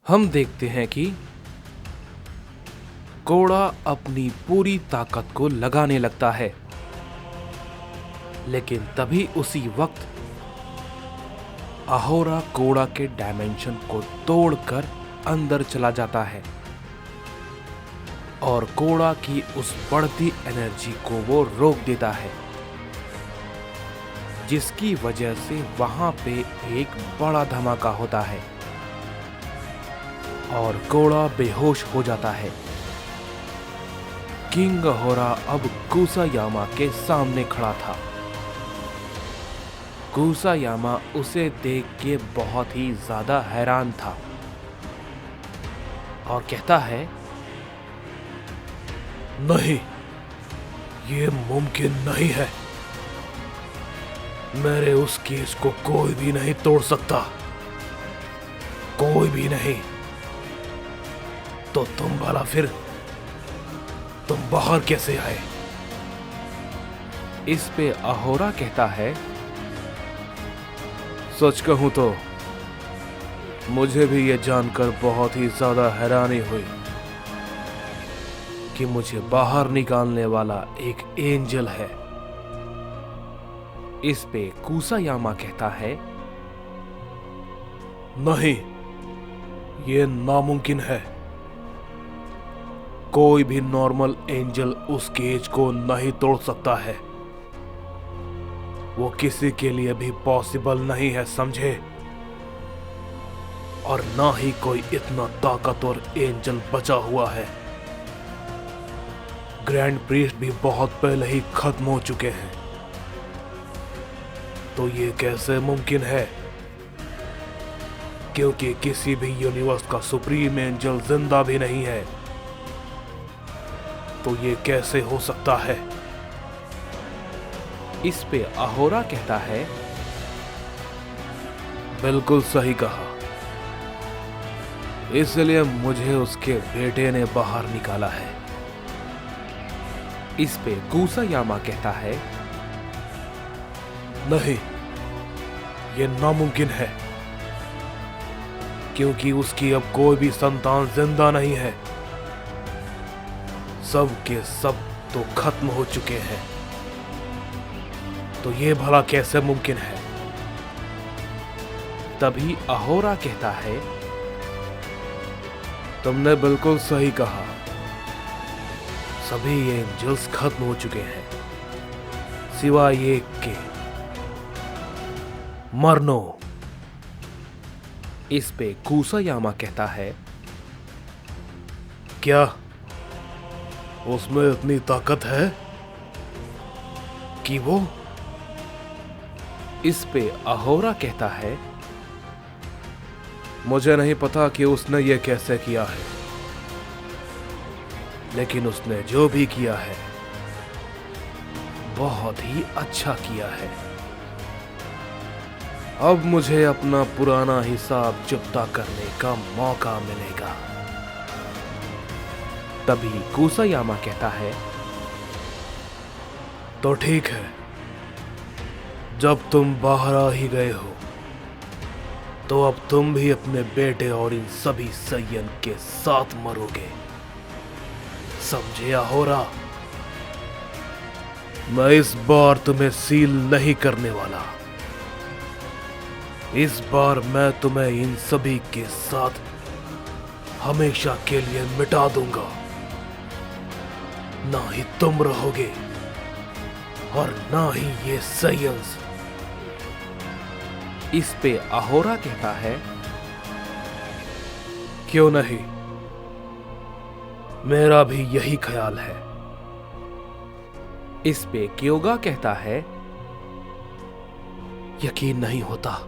हम देखते हैं कि कोड़ा अपनी पूरी ताकत को लगाने लगता है, लेकिन तभी उसी वक्त अहोरा कोड़ा के डायमेंशन को तोड़कर अंदर चला जाता है और कोड़ा की उस बढ़ती एनर्जी को वो रोक देता है, जिसकी वजह से वहां पे एक बड़ा धमाका होता है और कोड़ा बेहोश हो जाता है। किंग अहोरा अब कुसायामा के सामने खड़ा था। कुसायामा उसे देख के बहुत ही ज्यादा हैरान था और कहता है, नहीं, ये मुमकिन नहीं है। मेरे उस केस को कोई भी नहीं तोड़ सकता, कोई भी नहीं। तो तुम भला फिर तुम बाहर कैसे आए? इस पे अहोरा कहता है, सच कहूं तो मुझे भी ये जानकर बहुत ही ज्यादा हैरानी हुई कि मुझे बाहर निकालने वाला एक एंजल है। इस पे कुसायामा कहता है, नहीं, ये नामुमकिन है। कोई भी नॉर्मल एंजल उस केज को नहीं तोड़ सकता है। वो किसी के लिए भी पॉसिबल नहीं है, समझे? और ना ही कोई इतना ताकतवर एंजल बचा हुआ है। ग्रैंड प्रीस्ट भी बहुत पहले ही खत्म हो चुके हैं। तो ये कैसे मुमकिन है? क्योंकि किसी भी यूनिवर्स का सुप्रीम एंजल जिंदा भी नहीं है। तो ये कैसे हो सकता है? इस पे अहोरा कहता है, बिल्कुल सही कहा। इसलिए मुझे उसके बेटे ने बाहर निकाला है। इस पे कुसायामा कहता है, नहीं, ये नामुमकिन है। क्योंकि उसकी अब कोई भी संतान जिंदा नहीं है। सब के सब तो खत्म हो चुके हैं। तो ये भला कैसे मुमकिन है? तभी अहोरा कहता है, तुमने बिल्कुल सही कहा। सभी एंजल्स खत्म हो चुके हैं, सिवाय एक के, मरनो। इस पे कुसायामा कहता है, क्या उसमें इतनी ताकत है कि वो? इस पे अहोरा कहता है, मुझे नहीं पता कि उसने ये कैसे किया है, लेकिन उसने जो भी किया है बहुत ही अच्छा किया है। अब मुझे अपना पुराना हिसाब चुकता करने का मौका मिलेगा। तभी कुसायामा कहता है, तो ठीक है, जब तुम बाहर आ ही गए हो तो अब तुम भी अपने बेटे और इन सभी सैयन के साथ मरोगे, समझे अहोरा? मैं इस बार तुम्हें सील नहीं करने वाला। इस बार मैं तुम्हें इन सभी के साथ हमेशा के लिए मिटा दूंगा। ना ही तुम रहोगे और ना ही ये सैयन्स। इस पे अहोरा कहता है, क्यों नहीं, मेरा भी यही ख्याल है। इस पे क्योगा कहता है, यकीन नहीं होता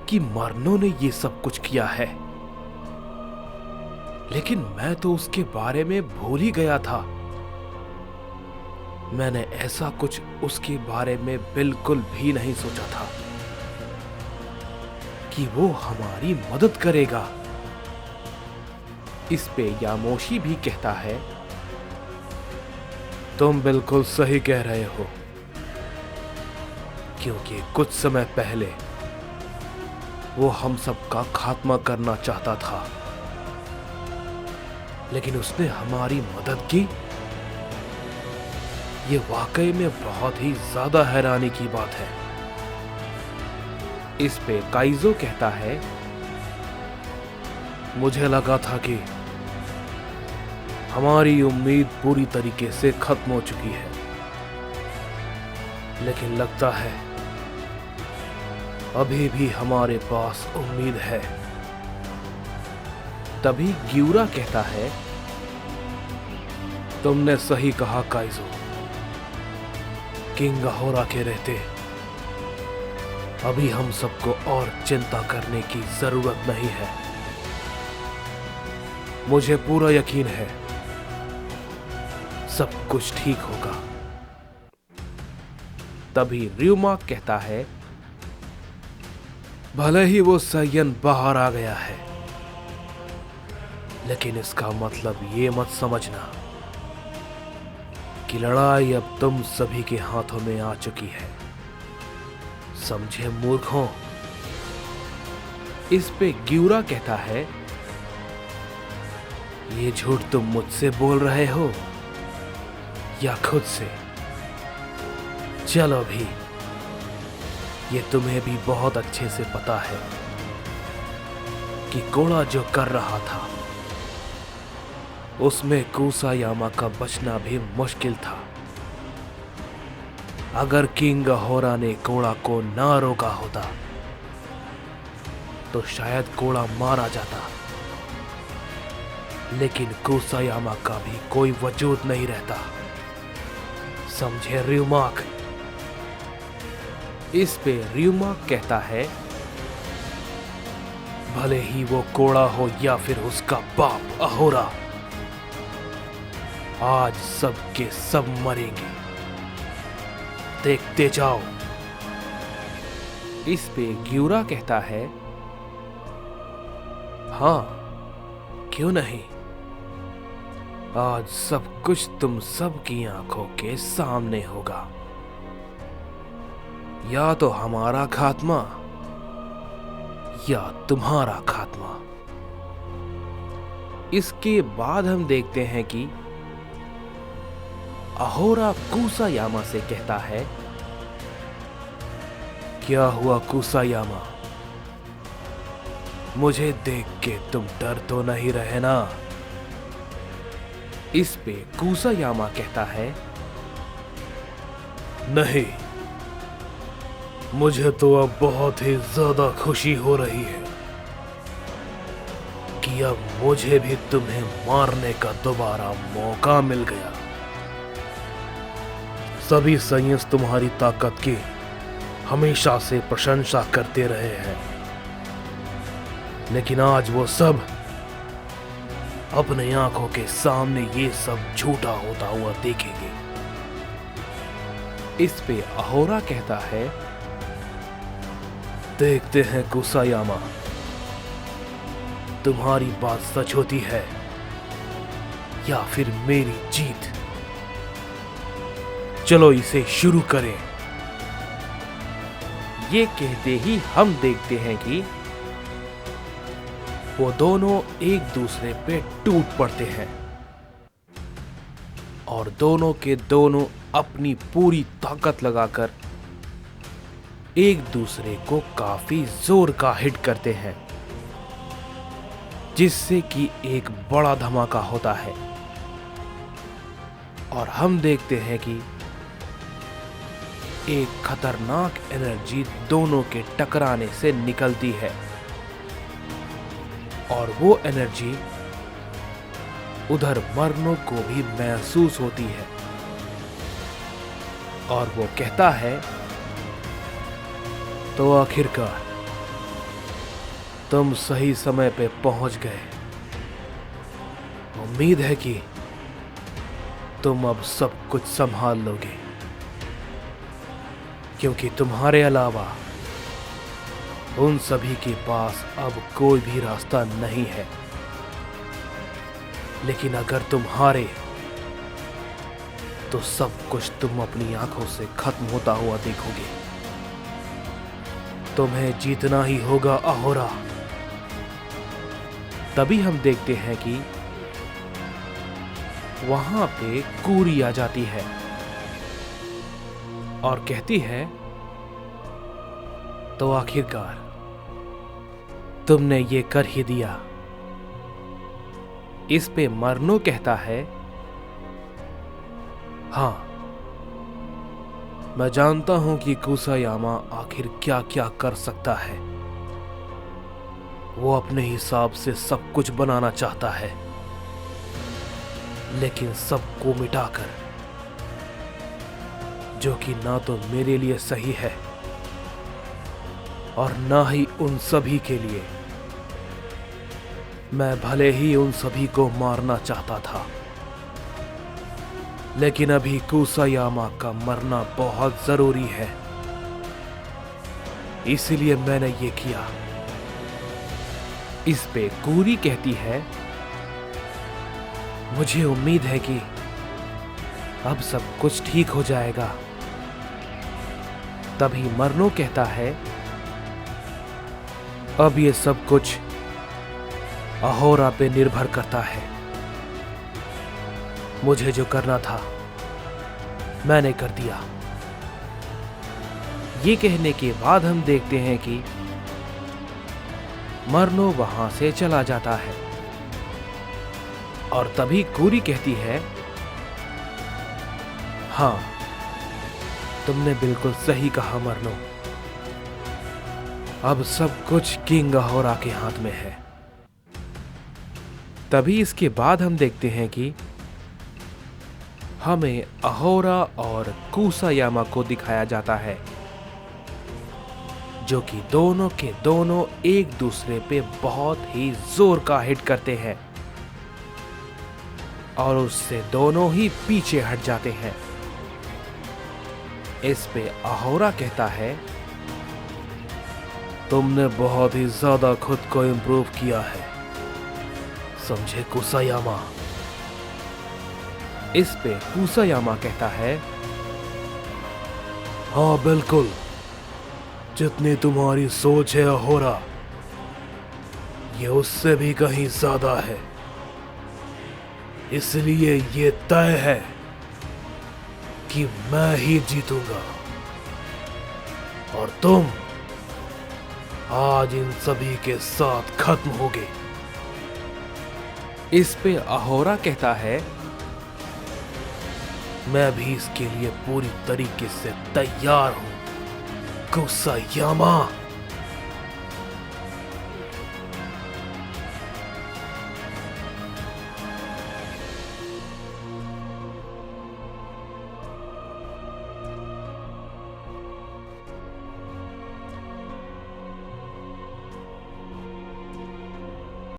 कि मरनो ने ये सब कुछ किया है, लेकिन मैं तो उसके बारे में भूल ही गया था। मैंने ऐसा कुछ उसके बारे में बिल्कुल भी नहीं सोचा था कि वो हमारी मदद करेगा। इस पे यामोशी भी कहता है, तुम बिल्कुल सही कह रहे हो, क्योंकि कुछ समय पहले वो हम सब का खात्मा करना चाहता था, लेकिन उसने हमारी मदद की। ये वाकई में बहुत ही ज्यादा हैरानी की बात है। इस पे काइजो कहता है, मुझे लगा था कि हमारी उम्मीद पूरी तरीके से खत्म हो चुकी है, लेकिन लगता है अभी भी हमारे पास उम्मीद है। तभी ग्यूरा कहता है, तुमने सही कहा काइजो। किंग अहोरा के रहते अभी हम सबको और चिंता करने की जरूरत नहीं है। मुझे पूरा यकीन है सब कुछ ठीक होगा। तभी र्यूमा कहता है, भले ही वो सायन बाहर आ गया है, लेकिन इसका मतलब ये मत समझना कि लड़ाई अब तुम सभी के हाथों में आ चुकी है। समझे मूर्खों। इस पे ग्यूरा कहता है, ये झूठ तुम मुझसे बोल रहे हो या खुद से? चलो भी, ये तुम्हें भी बहुत अच्छे से पता है कि कोड़ा जो कर रहा था उसमें कुसायामा का बचना भी मुश्किल था। अगर किंग अहोरा ने कोड़ा को ना रोका होता तो शायद कोड़ा मारा जाता, लेकिन कुसायामा का भी कोई वजूद नहीं रहता। समझे र्यूमाक। इस पे र्यूमाक कहता है, भले ही वो कोड़ा हो या फिर उसका बाप अहोरा, आज सब के सब मरेंगे, देखते जाओ। इस पे ग्यूरा कहता है, हाँ क्यों नहीं, आज सब कुछ तुम सब की आंखों के सामने होगा। या तो हमारा खात्मा या तुम्हारा खात्मा। इसके बाद हम देखते हैं कि अहोरा कुसायामा से कहता है, क्या हुआ कुसायामा? मुझे देख के तुम डर तो नहीं रहे ना? इस पे कुसायामा कहता है, नहीं, मुझे तो अब बहुत ही ज्यादा खुशी हो रही है कि अब मुझे भी तुम्हें मारने का दोबारा मौका मिल गया। सभी साइंस तुम्हारी ताकत की हमेशा से प्रशंसा करते रहे हैं, लेकिन आज वो सब अपने आंखों के सामने ये सब झूठा होता हुआ देखेंगे। इस पे अहोरा कहता है, देखते हैं कुसायामा, तुम्हारी बात सच होती है या फिर मेरी जीत। चलो इसे शुरू करें। ये कहते ही हम देखते हैं कि वो दोनों एक दूसरे पे टूट पड़ते हैं और दोनों के दोनों अपनी पूरी ताकत लगाकर एक दूसरे को काफी जोर का हिट करते हैं, जिससे कि एक बड़ा धमाका होता है। और हम देखते हैं कि एक खतरनाक एनर्जी दोनों के टकराने से निकलती है और वो एनर्जी उधर मरनो को भी महसूस होती है और वो कहता है, तो आखिरकार तुम सही समय पे पहुंच गए। उम्मीद है कि तुम अब सब कुछ संभाल लोगे, क्योंकि तुम्हारे अलावा उन सभी के पास अब कोई भी रास्ता नहीं है। लेकिन अगर तुम हारे तो सब कुछ तुम अपनी आंखों से खत्म होता हुआ देखोगे। तुम्हें जीतना ही होगा अहोरा। तभी हम देखते हैं कि वहां पे कूरी आ जाती है और कहती है, तो आखिरकार तुमने ये कर ही दिया। इस पे मरनो कहता है, हाँ, मैं जानता हूं कि कुसायामा आखिर क्या क्या कर सकता है। वो अपने हिसाब से सब कुछ बनाना चाहता है, लेकिन सबको मिटाकर, जो कि ना तो मेरे लिए सही है और ना ही उन सभी के लिए। मैं भले ही उन सभी को मारना चाहता था, लेकिन अभी कुसायामा का मरना बहुत जरूरी है, इसलिए मैंने ये किया। इस पे कूरी कहती है, मुझे उम्मीद है कि अब सब कुछ ठीक हो जाएगा। तभी मरनो कहता है, अब ये सब कुछ अहोरा पे निर्भर करता है। मुझे जो करना था मैंने कर दिया। ये कहने के बाद हम देखते हैं कि मरनो वहां से चला जाता है और तभी कूरी कहती है, हाँ, तुमने बिल्कुल सही कहा मरनो। अब सब कुछ किंग अहोरा के हाथ में है। तभी इसके बाद हम देखते हैं कि हमें अहोरा और कुसायामा को दिखाया जाता है, जो कि दोनों के दोनों एक दूसरे पे बहुत ही जोर का हिट करते हैं और उससे दोनों ही पीछे हट जाते हैं। इस पे अहोरा कहता है, तुमने बहुत ही ज्यादा खुद को इंप्रूव किया है, समझे कुसायामा। इस पे कुसायामा कहता है, हाँ बिल्कुल, जितनी तुम्हारी सोच है अहोरा, ये उससे भी कहीं ज्यादा है। इसलिए ये तय है कि मैं ही जीतूंगा और तुम आज इन सभी के साथ खत्म होगे। इस पे अहोरा कहता है, मैं भी इसके लिए पूरी तरीके से तैयार हूं कुसायामा।